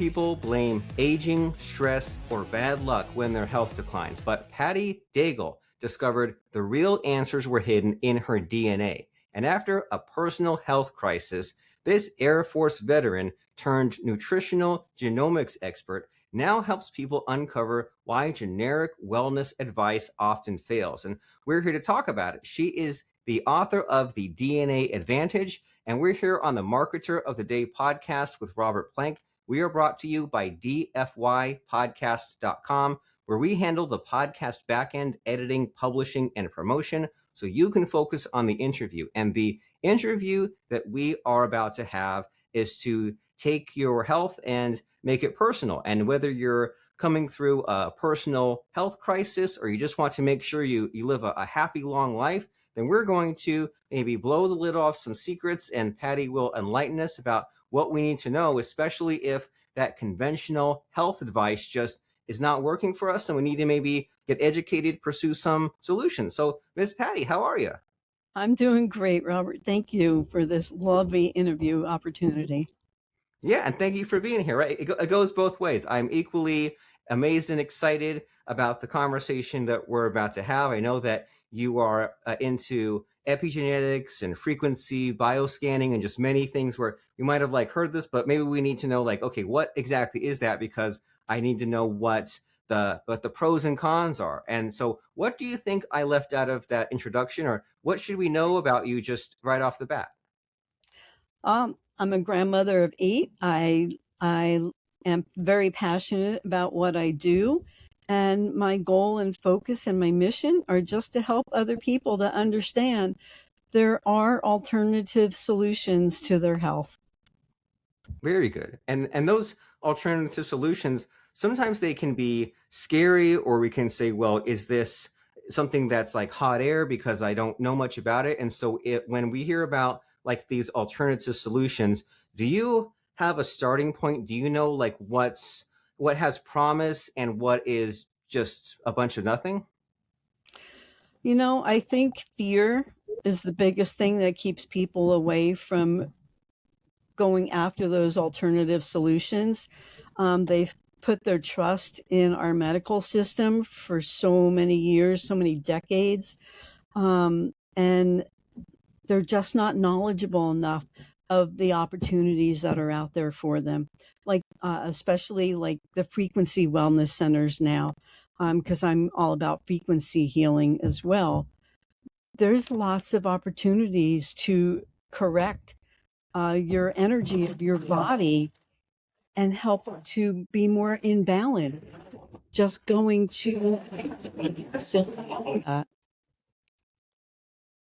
people blame aging, stress, or bad luck when their health declines, but Patty Daigle discovered the real answers were hidden in her DNA. And after a personal health crisis, this Air Force veteran turned nutritional genomics expert now helps people uncover why generic wellness advice often fails. And we're here to talk about it. She is the author of The DNA Advantage, and we're here on the Marketer of the Day podcast with Robert Plank. We are brought to you by dfypodcast.com, where we handle the podcast backend, editing, publishing, and promotion, so you can focus on the interview. And the interview that we are about to have is to take your health and make it personal. And whether you're coming through a personal health crisis or you just want to make sure you live a happy, long life, then we're going to maybe blow the lid off some secrets, and Patty will enlighten us about what we need to know, especially if that conventional health advice just is not working for us and we need to maybe get educated, pursue some solutions. So, Ms. Patty, how are you? I'm doing great, Robert. Thank you for this lovely interview opportunity. Yeah, and thank you for being here, right? It goes both ways. I'm equally amazed and excited about the conversation that we're about to have. I know that you are into epigenetics and frequency bioscanning and just many things where you might have heard this, but maybe we need to know okay, what exactly is that? Because I need to know what the pros and cons are. And so what do you think I left out of that introduction, or what should we know about you just right off the bat? I'm a grandmother of 8. I am very passionate about what I do, and my goal and focus and my mission are just to help other people to understand there are alternative solutions to their health. Very good. And those alternative solutions, sometimes they can be scary, or we can say, well, is this something that's like hot air because I don't know much about it? And so when we hear about these alternative solutions, do you have a starting point? Do you know what has promise and what is just a bunch of nothing? I think fear is the biggest thing that keeps people away from going after those alternative solutions. They've put their trust in our medical system for so many years, so many decades, and they're just not knowledgeable enough of the opportunities that are out there for them, especially the frequency wellness centers now, because I'm all about frequency healing as well. There's lots of opportunities to correct your energy of your body and help to be more in balance. Just going to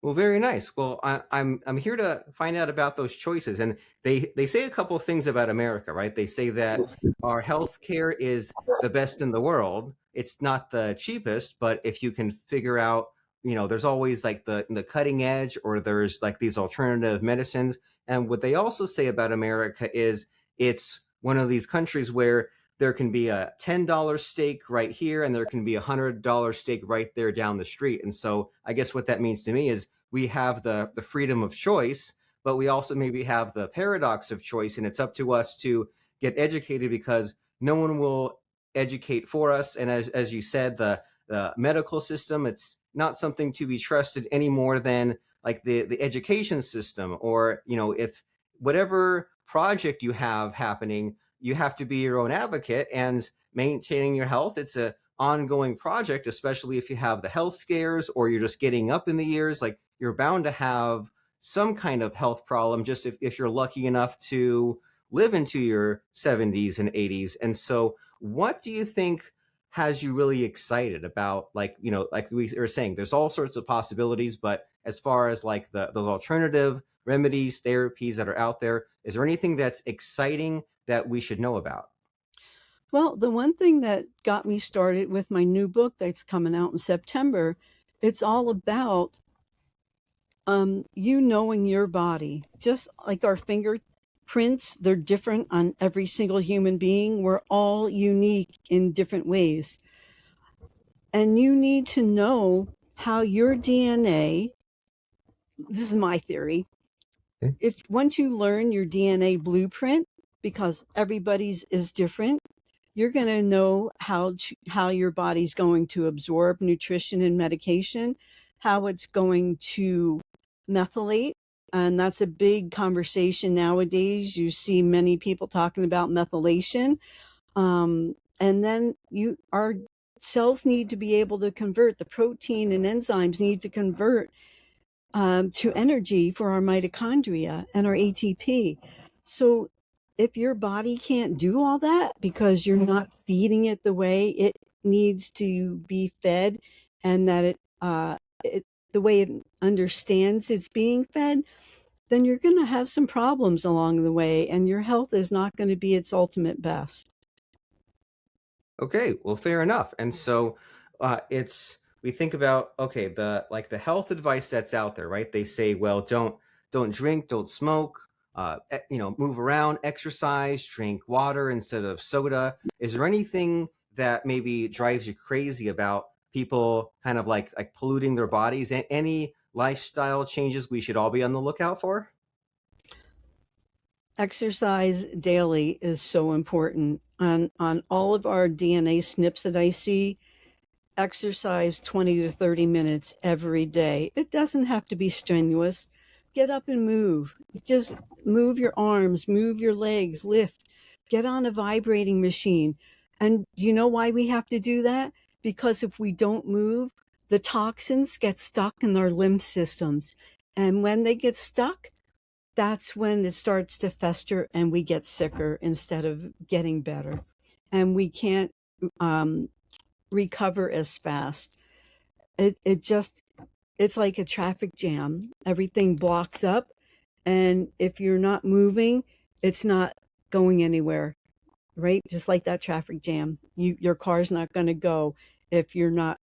Well, very nice. Well, I'm here to find out about those choices, and they say a couple of things about America, right? They say that our healthcare is the best in the world. It's not the cheapest, but if you can figure out, there's always the cutting edge, or there's these alternative medicines. And what they also say about America is it's one of these countries where there can be a $10 steak right here, and there can be a $100 steak right there down the street. And so I guess what that means to me is we have the freedom of choice, but we also maybe have the paradox of choice, and it's up to us to get educated because no one will educate for us. And as you said, the medical system, it's not something to be trusted any more than the education system, or, if whatever project you have happening, you have to be your own advocate, and maintaining your health, it's a ongoing project, especially if you have the health scares or you're just getting up in the years. You're bound to have some kind of health problem just if you're lucky enough to live into your 70s and 80s. And so what do you think has you really excited about, like we were saying, there's all sorts of possibilities, but as far as the alternative remedies, therapies that are out there, is there anything that's exciting that we should know about? Well, the one thing that got me started with my new book that's coming out in September, it's all about you knowing your body. Just like our fingerprints, they're different on every single human being. We're all unique in different ways. And you need to know how your DNA, this is my theory, if once you learn your DNA blueprint, because everybody's is different. You're going to know how your body's going to absorb nutrition and medication, how it's going to methylate. And that's a big conversation nowadays. You see many people talking about methylation. And then our cells need to be able to convert the protein, and enzymes need to convert to energy for our mitochondria and our ATP. So if your body can't do all that because you're not feeding it the way it needs to be fed, and that the way it understands it's being fed, then you're going to have some problems along the way, and your health is not going to be its ultimate best. Okay, well, fair enough. And so it's we think about, okay, the health advice that's out there, right? They say, well, don't drink, don't smoke, move around, exercise, drink water instead of soda. Is there anything that maybe drives you crazy about people kind of like polluting their bodies? Any lifestyle changes we should all be on the lookout for? Exercise daily is so important. On all of our DNA SNPs that I see, exercise 20 to 30 minutes every day. It doesn't have to be strenuous. Get up and move. Just move your arms, move your legs, lift. Get on a vibrating machine. And you know why we have to do that? Because if we don't move, the toxins get stuck in our lymph systems. And when they get stuck, that's when it starts to fester and we get sicker instead of getting better. And we can't recover as fast. It's like a traffic jam. Everything blocks up, and if you're not moving, it's not going anywhere, right? Just like that traffic jam. Your car's not going to go if you're not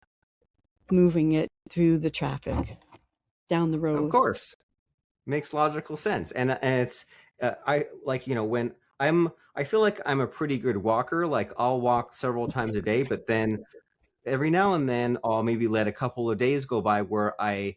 moving it through the traffic down the Of road. course. Makes logical sense. And it's I like, when I feel like I'm a pretty good walker. Like I'll walk several times a day, but then every now and then I'll maybe let a couple of days go by where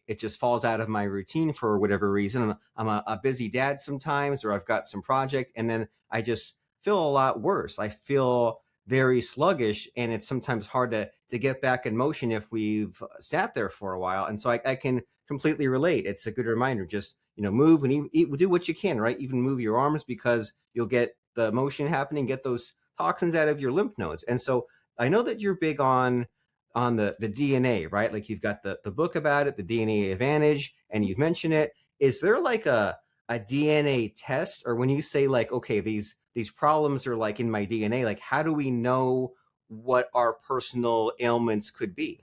it just falls out of my routine for whatever reason. I'm a busy dad sometimes, or I've got some project, and then I just feel a lot worse. I feel very sluggish, and it's sometimes hard to get back in motion if we've sat there for a while. And so I can completely relate. It's a good reminder. Just move and do what you can, right? Even move your arms, because you'll get the motion happening, get those toxins out of your lymph nodes. And so I know that you're big on the DNA, right? Like you've got the book about it, the DNA Advantage, and you've mentioned it. Is there like a DNA test, or when you say like, okay, these problems are like in my DNA, like how do we know what our personal ailments could be?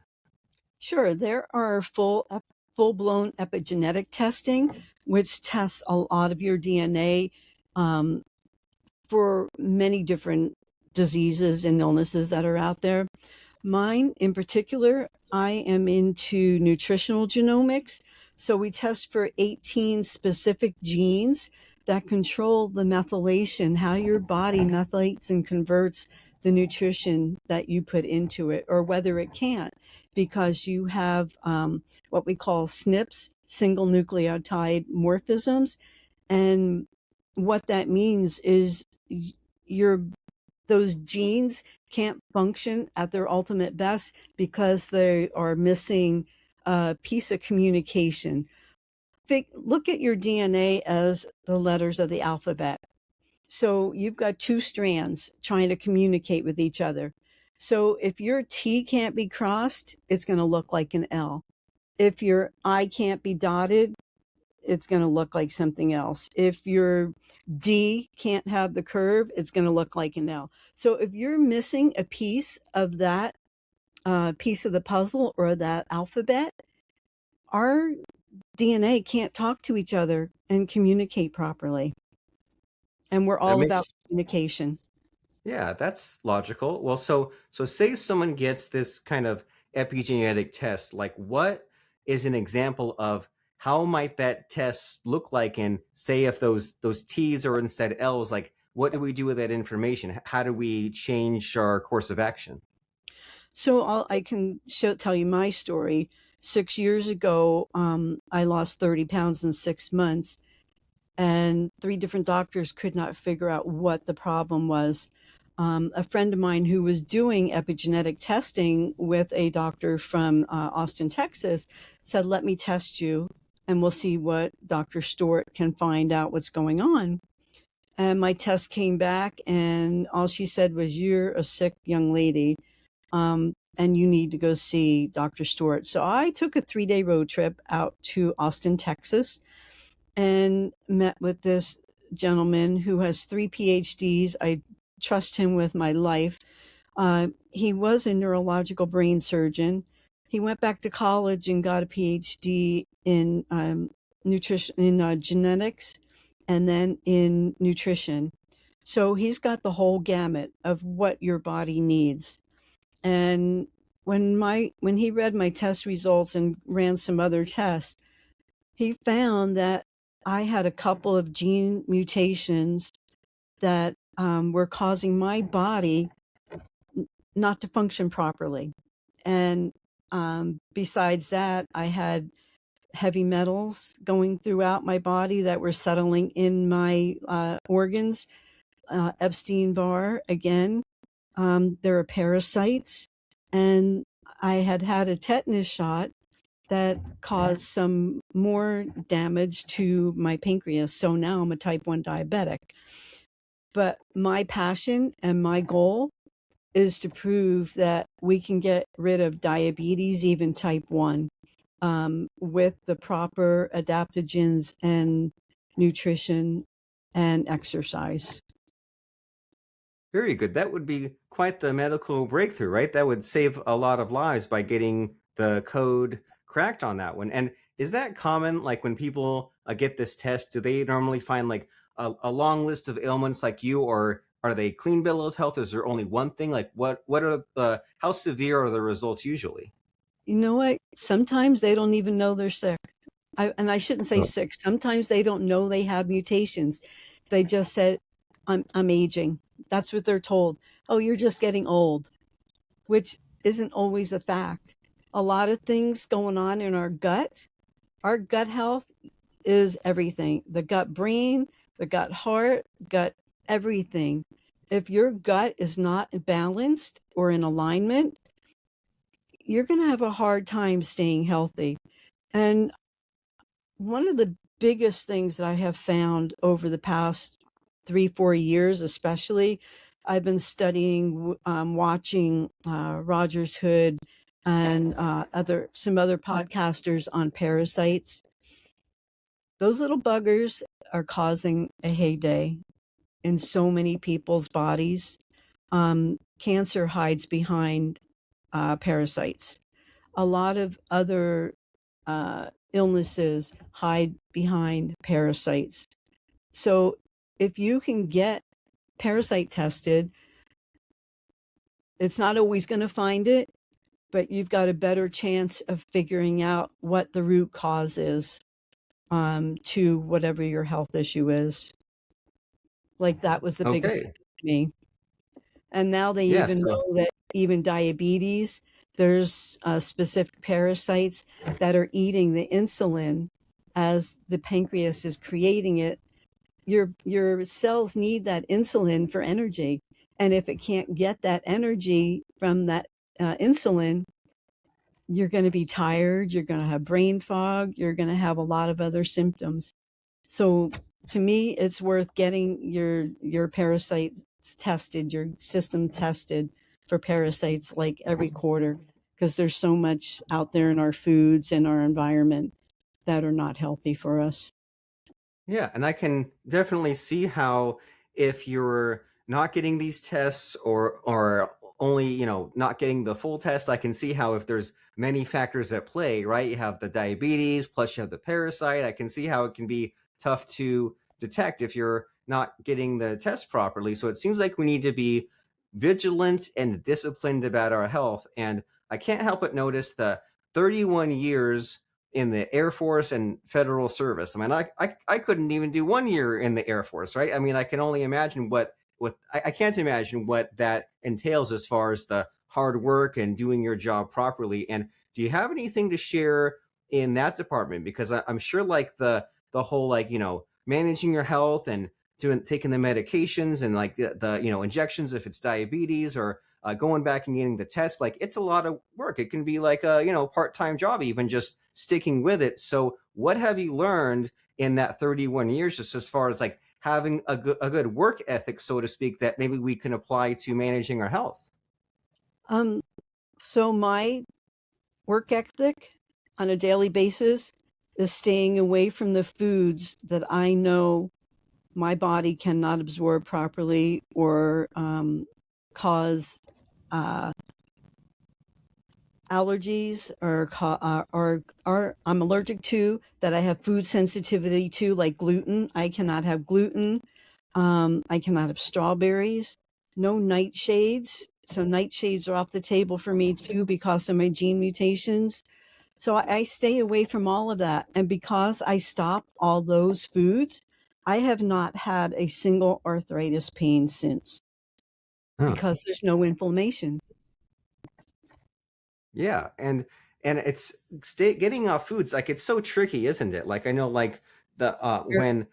Sure, there are full-blown epigenetic testing, which tests a lot of your DNA for many different diseases and illnesses that are out there. Mine in particular, I am into nutritional genomics. So we test for 18 specific genes that control the methylation, how your body methylates and converts the nutrition that you put into it, or whether it can't, because you have what we call SNPs, single nucleotide morphisms. And what that means is your those genes can't function at their ultimate best because they are missing a piece of communication. Look at your DNA as the letters of the alphabet. So you've got two strands trying to communicate with each other. So if your T can't be crossed, it's going to look like an L. If your I can't be dotted, it's going to look like something else. If your D can't have the curve, it's going to look like an L. So if you're missing a piece of that piece of the puzzle or that alphabet, our DNA can't talk to each other and communicate properly. And we're That all about makes communication. Yeah, that's logical. Well, so say someone gets this kind of epigenetic test, like what is an example of how might that test look like? And say if those T's are instead L's, like what do we do with that information? How do we change our course of action? So I can tell you my story. 6 years ago, I lost 30 pounds in 6 months. and 3 different doctors could not figure out what the problem was. A friend of mine who was doing epigenetic testing with a doctor from Austin, Texas, said, "Let me test you and we'll see what Dr. Stewart can find out what's going on." And my test came back, and all she said was, "You're a sick young lady, and you need to go see Dr. Stewart." So I took a 3-day road trip out to Austin, Texas, and met with this gentleman who has 3 PhDs. I trust him with my life. He was a neurological brain surgeon. He went back to college and got a PhD in nutrition, in genetics, and then in nutrition. So he's got the whole gamut of what your body needs. And when he read my test results and ran some other tests, he found that I had a couple of gene mutations that were causing my body not to function properly. And besides that, I had heavy metals going throughout my body that were settling in my organs. Epstein-Barr again. There are parasites, and I had a tetanus shot that caused some more damage to my pancreas. So now I'm a type 1 diabetic. But my passion and my goal is to prove that we can get rid of diabetes, even type 1, with the proper adaptogens and nutrition and exercise. Very good. That would be quite the medical breakthrough, right? That would save a lot of lives by getting the code cracked on that one. And is that common? Like when people get this test, do they normally find like a long list of ailments like you, or are they clean bill of health? Is there only one thing? Like what are the, how severe are the results usually? You know what? Sometimes they don't even know they're sick. And I shouldn't say sick. Sometimes they don't know they have mutations. They just said, I'm aging. That's what they're told. Oh, you're just getting old, which isn't always the fact. A lot of things going on in our gut. Our gut health is everything. The gut brain, the gut heart, gut everything. If your gut is not balanced or in alignment, you're going to have a hard time staying healthy. And one of the biggest things that I have found over the past 3-4 years, especially, I've been studying, watching Rogers Hood and some other podcasters on parasites. Those little buggers are causing a heyday in so many people's bodies. Cancer hides behind parasites. A lot of other illnesses hide behind parasites. So if you can get parasite tested, it's not always going to find it, but you've got a better chance of figuring out what the root cause is to whatever your health issue is. Like that was the biggest thing for me. And now they even know that even diabetes, there's specific parasites that are eating the insulin as the pancreas is creating it. Your cells need that insulin for energy. And if it can't get that energy from that insulin, you're going to be tired, you're going to have brain fog, you're going to have a lot of other symptoms. So to me, it's worth getting your parasites tested, your system tested for parasites like every quarter, because there's so much out there in our foods and our environment that are not healthy for us. Yeah, and I can definitely see how if you're not getting these tests or only, you know, not getting the full test, I can see how if there's many factors at play, right? You have the diabetes, plus you have the parasite. I can see how it can be tough to detect if you're not getting the test properly. So it seems like we need to be vigilant and disciplined about our health. And I can't help but notice the 31 years in the Air Force and federal service. I mean, I couldn't even do 1 year in the Air Force, right? I mean, I can only imagine what I can't imagine what that entails as far as the hard work and doing your job properly. And do you have anything to share in that department? Because I'm sure like the whole like, you know, managing your health and taking the medications and like the injections if it's diabetes, or going back and getting the test, like it's a lot of work. It can be like a part-time job, even just sticking with it. So what have you learned in that 31 years, just as far as like having a good work ethic, so to speak, that maybe we can apply to managing our health? So my work ethic on a daily basis is staying away from the foods that I know my body cannot absorb properly or cause allergies or I'm allergic to, that I have food sensitivity to, like gluten. I cannot have gluten. I cannot have strawberries. No nightshades. So nightshades are off the table for me too because of my gene mutations. So I stay away from all of that. And because I stopped all those foods, I have not had a single arthritis pain since, Huh. because there's no inflammation. Yeah, and it's getting off foods, like it's so tricky, isn't it? Like I know, like the Sure.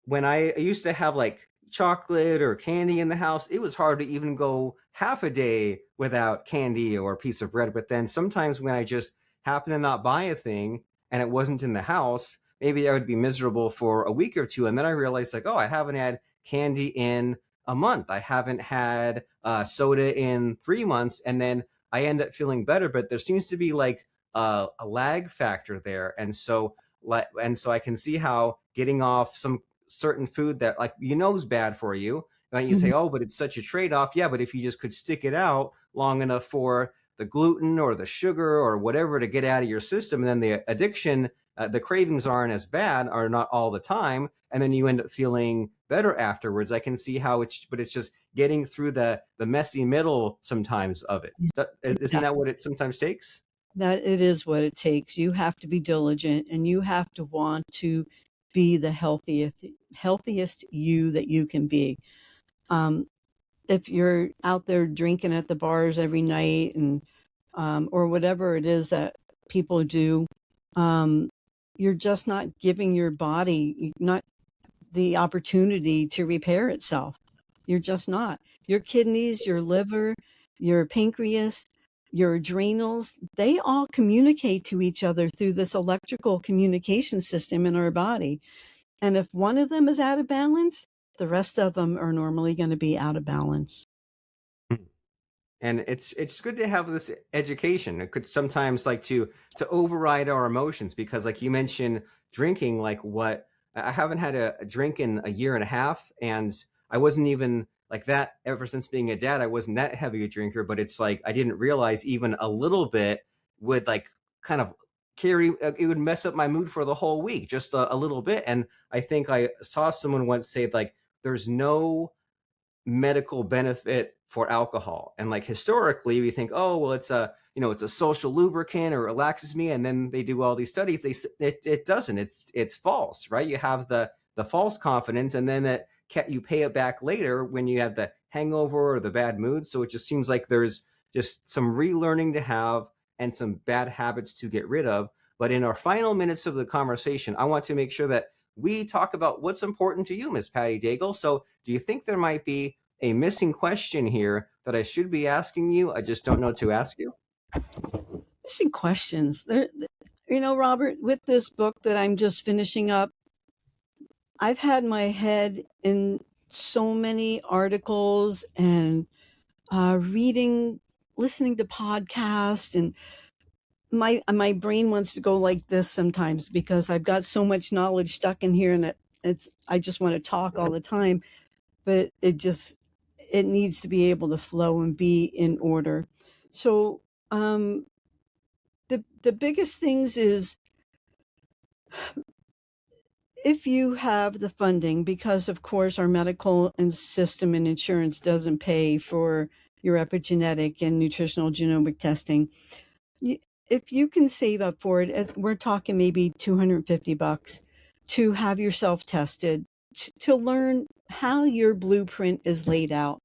when I used to have like chocolate or candy in the house, it was hard to even go half a day without candy or a piece of bread. But then sometimes when I just happen to not buy a thing and it wasn't in the house, maybe I would be miserable for a week or two, and then I realized like, oh, I haven't had candy in a month. I haven't had soda in 3 months, and then I end up feeling better. But there seems to be like a lag factor there, and so I can see how getting off some certain food that like is bad for you, and you say, Mhm. oh, but it's such a trade-off. Yeah, but if you just could stick it out long enough for the gluten or the sugar or whatever to get out of your system, and then the addiction, the cravings aren't as bad, are not all the time, and then you end up feeling better afterwards. I can see how it's just getting through the messy middle sometimes of it. Isn't Yeah, that what it sometimes takes? that it is what it takes. You have to be diligent and you have to want to be the healthiest you that you can be. Um, if you're out there drinking at the bars every night and or whatever it is that people do, um, you're just not giving your body not the opportunity to repair itself. You're just not. Your kidneys, your liver, your pancreas, your adrenals, they all communicate to each other through this electrical communication system in our body. And if one of them is out of balance, the rest of them are normally going to be out of balance. And it's good to have this education. It could sometimes like to override our emotions, because like you mentioned drinking, like what I haven't had a drink in a year and a half, and I wasn't even like that ever since being a dad. I wasn't that heavy a drinker, but it's like I didn't realize even a little bit would like kind of carry it would mess up my mood for the whole week, just a little bit. And I think I saw someone once say like there's no medical benefit for alcohol. And like historically we think, oh well, it's a social lubricant or relaxes me, and then they do all these studies, it doesn't. It's false, right? You have the false confidence, and then you pay it back later when you have the hangover or the bad mood. So it just seems like there's just some relearning to have and some bad habits to get rid of. But in our final minutes of the conversation, I want to make sure that we talk about what's important to you, Miss Patty Daigle. So do you think there might be a missing question here that I should be asking you? I just don't know to ask you. Missing questions. Robert, with this book that I'm just finishing up, I've had my head in so many articles and reading, listening to podcasts, and my brain wants to go like this sometimes because I've got so much knowledge stuck in here, and I just want to talk all the time, but it needs to be able to flow and be in order. So the biggest things is, if you have the funding, because of course our medical and system and insurance doesn't pay for your epigenetic and nutritional genomic testing, if you can save up for it, we're talking maybe $250 to have yourself tested, to learn how your blueprint is laid out.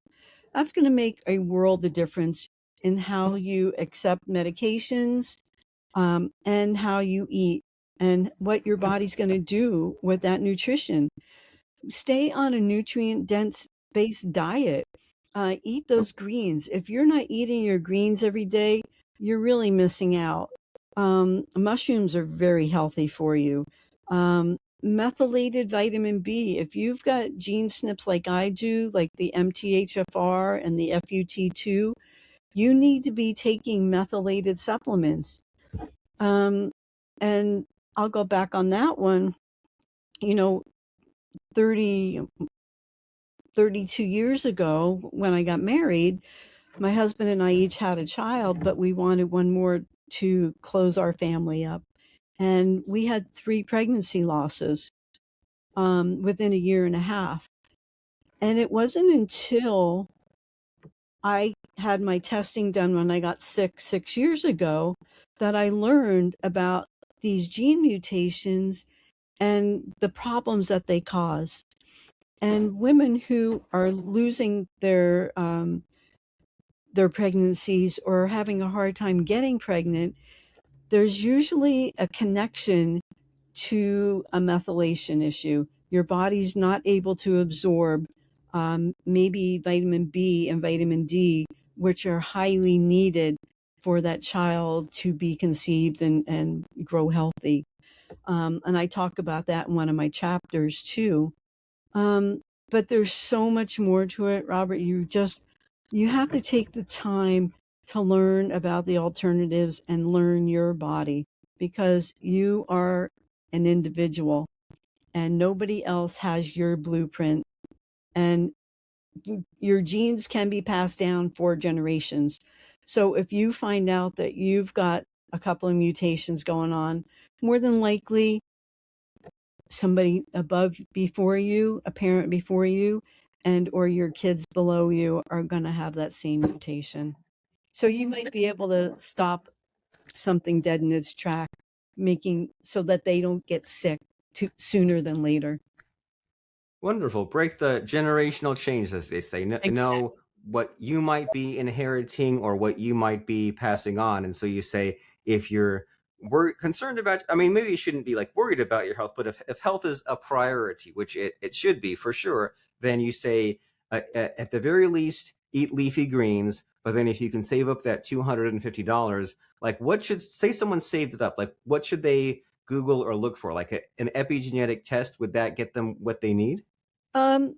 That's going to make a world of difference in how you accept medications, and how you eat. and what your body's going to do with that nutrition. Stay on a nutrient dense based diet. Eat those greens. If you're not eating your greens every day, you're really missing out. Mushrooms are very healthy for you. Methylated vitamin B. If you've got gene SNPs like I do, like the MTHFR and the FUT2, you need to be taking methylated supplements. And I'll go back on that one. You know, 30, 32 years ago when I got married, my husband and I each had a child, but we wanted one more to close our family up. And we had 3 pregnancy losses within a year and a half. And it wasn't until I had my testing done when I got sick 6 years ago that I learned about these gene mutations and the problems that they cause. And women who are losing their pregnancies or having a hard time getting pregnant, there's usually a connection to a methylation issue. Your body's not able to absorb maybe vitamin B and vitamin D, which are highly needed for that child to be conceived and grow healthy. And I talk about that in one of my chapters too. But there's so much more to it, Robert. You have to take the time to learn about the alternatives and learn your body, because you are an individual and nobody else has your blueprint. And your genes can be passed down for generations. So if you find out that you've got a couple of mutations going on, more than likely somebody above before you, a parent before you, and or your kids below you are going to have that same mutation. So you might be able to stop something dead in its track, making so that they don't get sick sooner than later. Wonderful. Break the generational chains, as they say. Know what you might be inheriting or what you might be passing on. And so you say, if you're concerned about, I mean, maybe you shouldn't be like worried about your health, but if health is a priority, which it should be for sure, then you say, at the very least, eat leafy greens. But then if you can save up that $250, like what should, say someone saved it up, like what should they Google or look for? Like an epigenetic test, would that get them what they need? Um,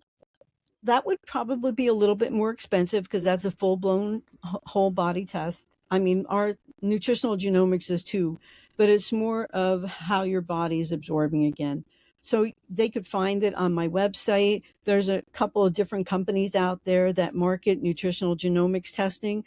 that would probably be a little bit more expensive because that's a full-blown whole body test. I mean, our nutritional genomics is too, but it's more of how your body is absorbing again. So they could find it on my website. There's a couple of different companies out there that market nutritional genomics testing,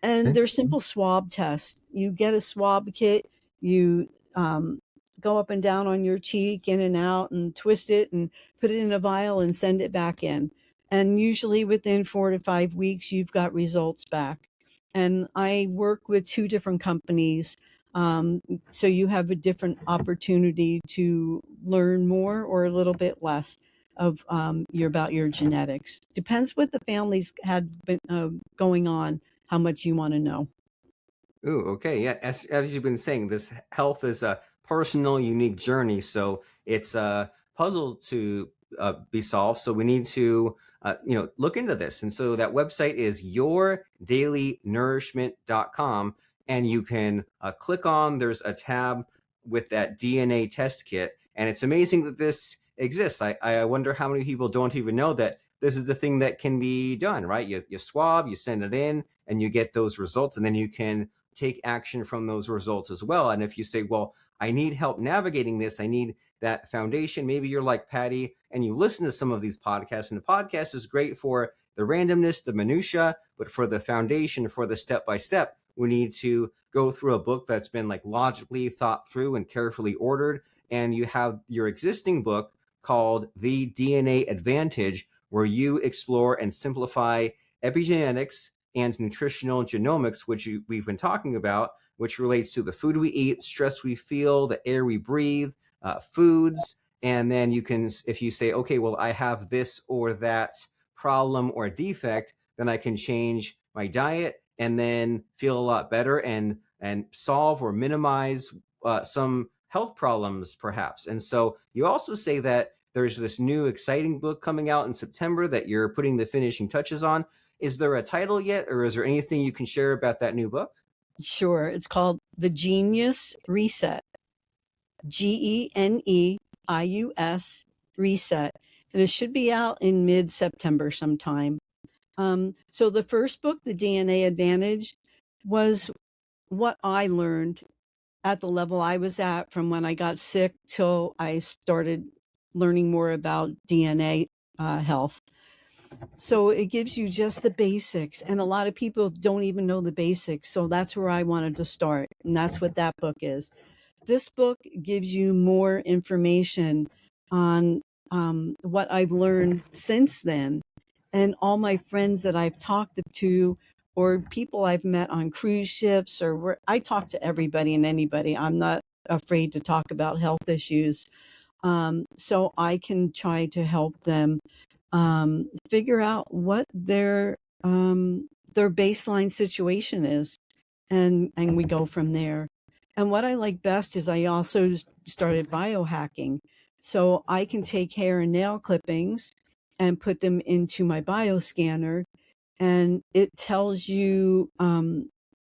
and they're simple swab tests. You get a swab kit, you go up and down on your cheek, in and out, and twist it and put it in a vial and send it back in. And usually within 4 to 5 weeks, you've got results back. And I work with 2 different companies. So you have a different opportunity to learn more or a little bit less of about your genetics. Depends what the family's had been going on, how much you want to know. Ooh, okay. Yeah, as you've been saying, this health is a personal, unique journey. So it's a puzzle to be solved. So we need to, look into this. And so that website is yourdailynourishment.com. And you can click on, there's a tab with that DNA test kit. And it's amazing that this exists. I wonder how many people don't even know that this is the thing that can be done, right? You swab, you send it in, and you get those results. And then you can take action from those results as well. And if you say, well, I need help navigating this, I need that foundation, maybe you're like Patty and you listen to some of these podcasts, and the podcast is great for the randomness, the minutia, but for the foundation, for the step-by-step, we need to go through a book that's been like logically thought through and carefully ordered. And you have your existing book called The DNA Advantage, where you explore and simplify epigenetics and nutritional genomics, which we've been talking about, which relates to the food we eat, stress we feel, the air we breathe, foods. And then you can, if you say, okay, well, I have this or that problem or defect, then I can change my diet and then feel a lot better and solve or minimize some health problems, perhaps. And so you also say that there's this new exciting book coming out in September that you're putting the finishing touches on. Is there a title yet, or is there anything you can share about that new book? Sure. It's called The GENeius Reset. GENEIUS Reset. And it should be out in mid-September sometime. So the first book, The DNA Advantage, was what I learned at the level I was at from when I got sick till I started learning more about DNA health. So it gives you just the basics, and a lot of people don't even know the basics. So that's where I wanted to start, and that's what that book is. This book gives you more information on what I've learned since then, and all my friends that I've talked to, or people I've met on cruise ships, or where I talk to everybody and anybody. I'm not afraid to talk about health issues, so I can try to help them figure out what their baseline situation is, and we go from there. And what I like best is I also started biohacking, so I can take hair and nail clippings and put them into my bioscanner, and it tells you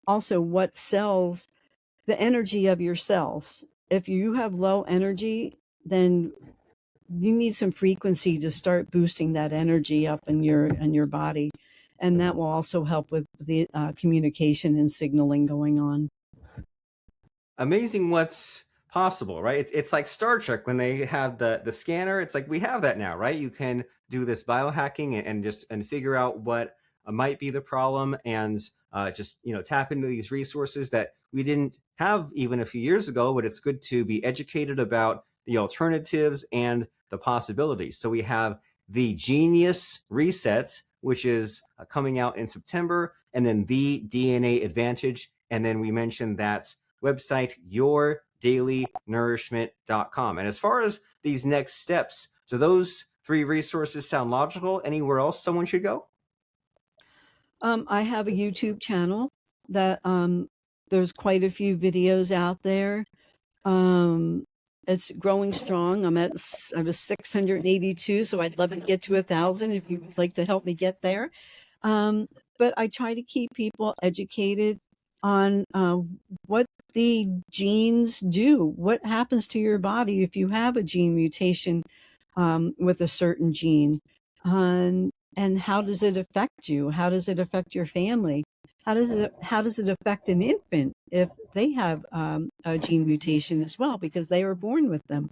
also what cells, the energy of your cells. If you have low energy, then you need some frequency to start boosting that energy up in your body, and that will also help with the communication and signaling going on. Amazing what's possible, right? It's like Star Trek when they have the scanner. It's like we have that now, right? You can do this biohacking and just figure out what might be the problem, and just tap into these resources that we didn't have even a few years ago. But it's good to be educated about the alternatives and the possibilities. So we have the GENeius Reset, which is coming out in September, and then the DNA Advantage, and then we mentioned that website, yourDailyNourishment.com. And as far as these next steps, do those three resources sound logical? Anywhere else someone should go? I have a YouTube channel that there's quite a few videos out there. It's growing strong. I was 682, so I'd love to get to 1,000 if you would like to help me get there. But I try to keep people educated on what the genes do, what happens to your body if you have a gene mutation with a certain gene, and how does it affect you? How does it affect your family? How does it affect an infant if they have a gene mutation as well, because they were born with them?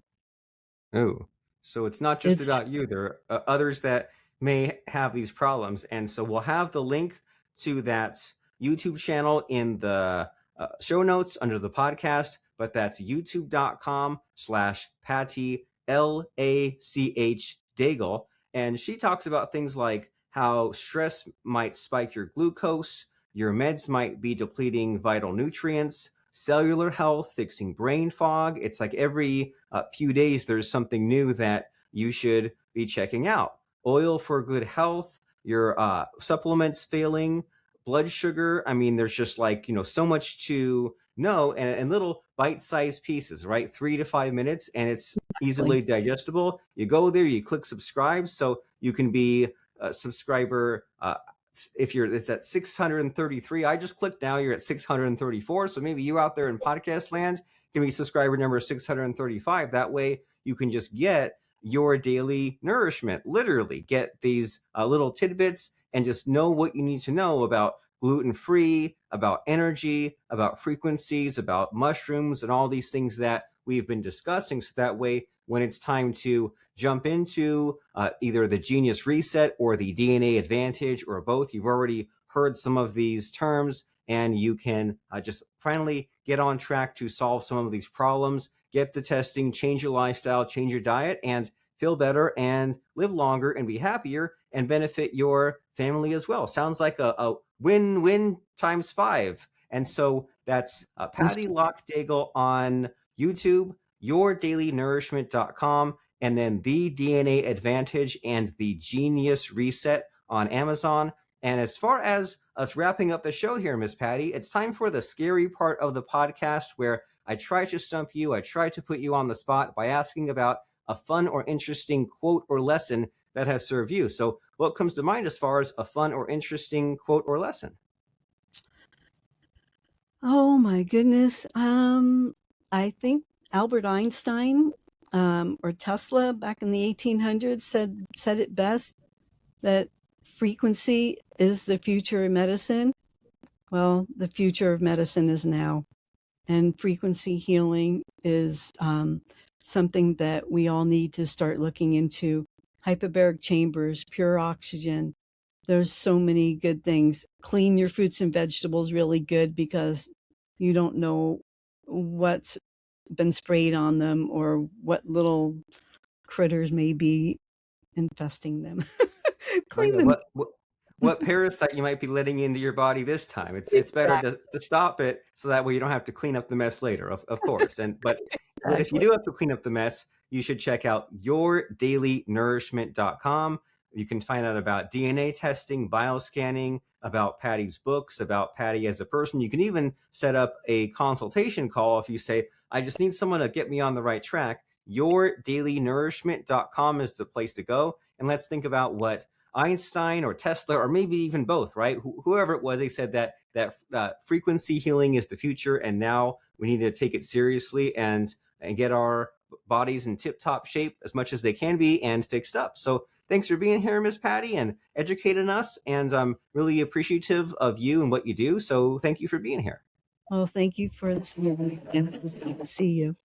Oh, so it's not just about you. There are others that may have these problems. And so we'll have the link to that YouTube channel in the show notes under the podcast, but that's youtube.com/Patty, Lach Daigle. And she talks about things like how stress might spike your glucose, your meds might be depleting vital nutrients, cellular health, fixing brain fog. It's like every few days there's something new that you should be checking out. Oil for good health, your supplements failing, blood sugar. I mean, there's just like, so much to know, and little bite-sized pieces, right? 3 to 5 minutes, and it's easily digestible. You go there, you click subscribe, so you can be a subscriber. If it's at 633, I just clicked now, you're at 634. So maybe you out there in podcast land can be subscriber number 635. That way you can just get your daily nourishment, literally get these little tidbits and just know what you need to know about gluten-free, about energy, about frequencies, about mushrooms, and all these things that we've been discussing. So that way, when it's time to jump into either the GENeius Reset or the DNA Advantage or both, you've already heard some of these terms, and you can just finally get on track to solve some of these problems, get the testing, change your lifestyle, change your diet, and feel better and live longer and be happier and benefit your family as well. Sounds like a win-win times 5. And so that's Patty Lach Daigle on YouTube, yourdailynourishment.com, and then the DNA Advantage and the GENeius Reset on Amazon. And as far as us wrapping up the show here, Miss Patty, it's time for the scary part of the podcast where I try to stump you. I try to put you on the spot by asking about a fun or interesting quote or lesson that has served you. So what comes to mind as far as a fun or interesting quote or lesson? Oh my goodness. I think Albert Einstein or Tesla back in the 1800s said it best, that frequency is the future of medicine. Well, the future of medicine is now, and frequency healing is something that we all need to start looking into. Hyperbaric chambers, pure oxygen. There's so many good things. Clean your fruits and vegetables really good, because you don't know what's been sprayed on them or what little critters may be infesting them. Right. Clean And them. what parasite you might be letting into your body this time. It's better Exactly. to stop it so that way you don't have to clean up the mess later, of course. But if you Exactly. do have to clean up the mess, you should check out yourdailynourishment.com. You can find out about DNA testing, bioscanning, about Patty's books, about Patty as a person. You can even set up a consultation call if you say, I just need someone to get me on the right track. Yourdailynourishment.com is the place to go. And let's think about what Einstein or Tesla, or maybe even both, right? Whoever it was, they said that frequency healing is the future, and now we need to take it seriously and get our bodies in tip-top shape as much as they can be and fixed up. So thanks for being here, Miss Patty, and educating us. And I'm really appreciative of you and what you do. So thank you for being here. Well, thank you for listening, and it was good to see you.